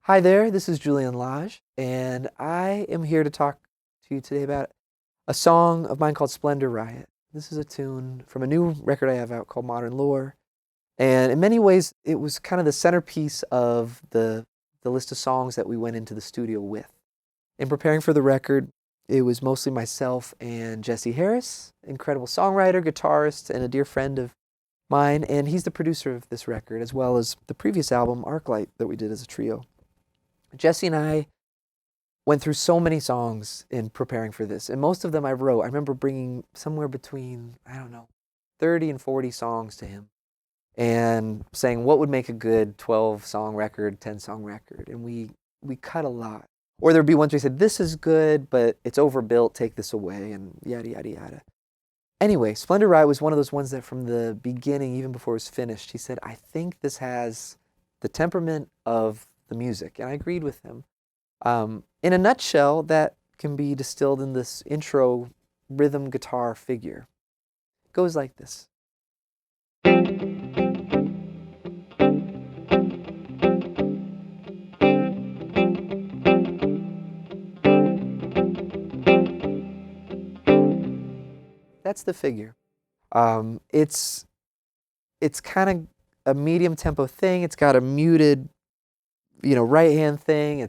Hi there, this is Julian Lage, and I am here to talk to you today about a song of mine called Splendor Riot. This is a tune from a new record I have out called Modern Lore, and in many ways it was kind of the centerpiece of the list of songs that we went into the studio with. In preparing for the record, it was mostly myself and Jesse Harris, incredible songwriter, guitarist, and a dear friend of mine, and he's the producer of this record, as well as the previous album, Arclight, that we did as a trio. Jesse and I went through so many songs in preparing for this, and most of them I wrote. I remember bringing somewhere between, 30 and 40 songs to him and saying what would make a good 12-song record, 10-song record, and we cut a lot. Or there'd be ones where he said, this is good, but it's overbuilt, take this away, and yada, yada, yada. Anyway, Splendor Riot was one of those ones that from the beginning, even before it was finished, he said, I think this has the temperament of the music, and I agreed with him. In a nutshell, that can be distilled in this intro rhythm guitar figure. It goes like this. That's the figure. It's kind of a medium tempo thing. It's got a muted, right hand thing.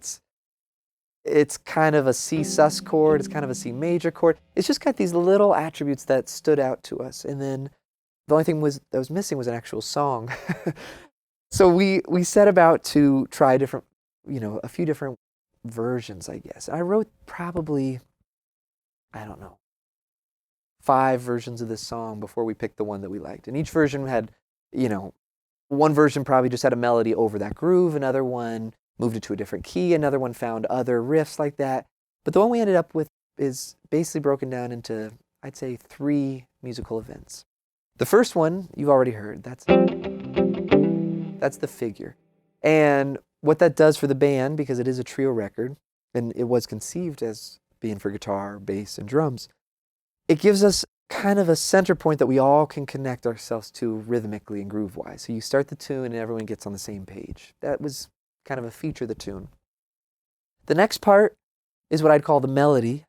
It's kind of a C sus chord. It's kind of a C major chord. It's just got these little attributes that stood out to us. And then the only thing that was missing was an actual song. So we set about to try different, a few different versions, I guess. I wrote probably, 5 versions of this song before we picked the one that we liked. And each version had, one version probably just had a melody over that groove, another one moved it to a different key, another one found other riffs like that. But the one we ended up with is basically broken down into, I'd say, 3 musical events. The first one you've already heard. That's the figure. And what that does for the band, because it is a trio record, and it was conceived as being for guitar, bass, and drums, it gives us kind of a center point that we all can connect ourselves to rhythmically and groove-wise. So you start the tune and everyone gets on the same page. That was kind of a feature of the tune. The next part is what I'd call the melody.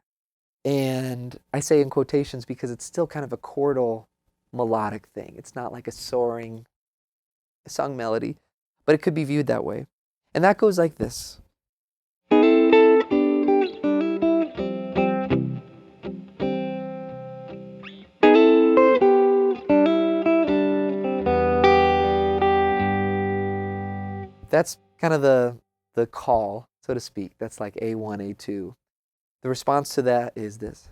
And I say in quotations because it's still kind of a chordal melodic thing. It's not like a soaring sung melody, but it could be viewed that way. And that goes like this. That's kind of the call, so to speak. That's like A1, A2. The response to that is this.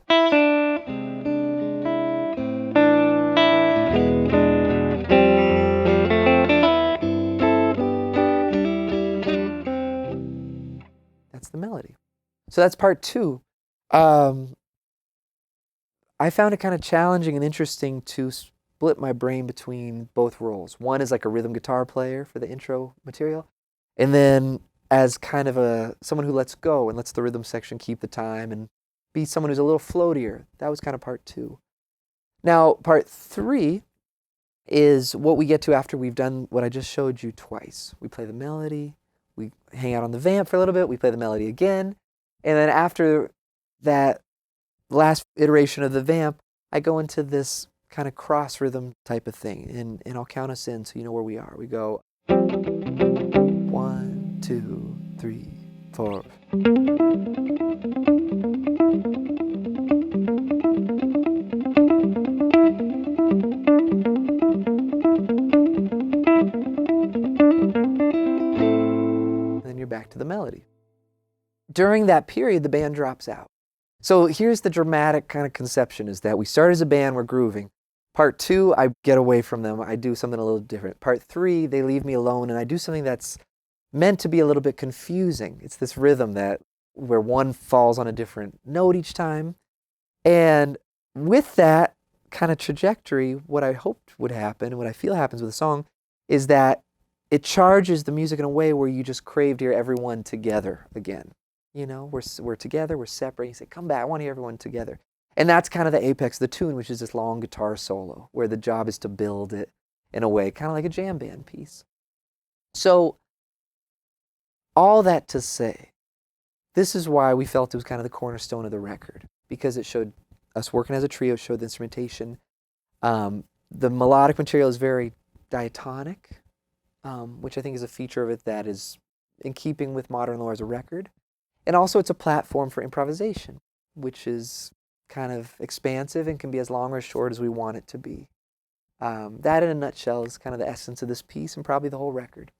That's the melody. So that's part 2. I found it kind of challenging and interesting to split my brain between both roles. One is like a rhythm guitar player for the intro material, and then as kind of someone who lets go and lets the rhythm section keep the time and be someone who's a little floatier. That was kind of part 2. Now, part 3 is what we get to after we've done what I just showed you twice. We play the melody, we hang out on the vamp for a little bit, we play the melody again, and then after that last iteration of the vamp, I go into this kind of cross rhythm type of thing, and I'll count us in so you know where we are. We go 1, 2, 3, 4. And then you're back to the melody. During that period, the band drops out. So here's the dramatic kind of conception is that we start as a band, we're grooving. Part 2, I get away from them. I do something a little different. Part 3, they leave me alone, and I do something that's meant to be a little bit confusing. It's this rhythm where one falls on a different note each time. And with that kind of trajectory, what I hoped would happen, and what I feel happens with a song, is that it charges the music in a way where you just crave to hear everyone together again. We're together, we're separate. You say, come back, I want to hear everyone together. And that's kind of the apex of the tune, which is this long guitar solo, where the job is to build it in a way, kind of like a jam band piece. So all that to say, this is why we felt it was kind of the cornerstone of the record, because it showed us working as a trio, showed the instrumentation. The melodic material is very diatonic, which I think is a feature of it that is in keeping with Modern Lore as a record. And also it's a platform for improvisation, which is kind of expansive and can be as long or as short as we want it to be. That in a nutshell is kind of the essence of this piece and probably the whole record.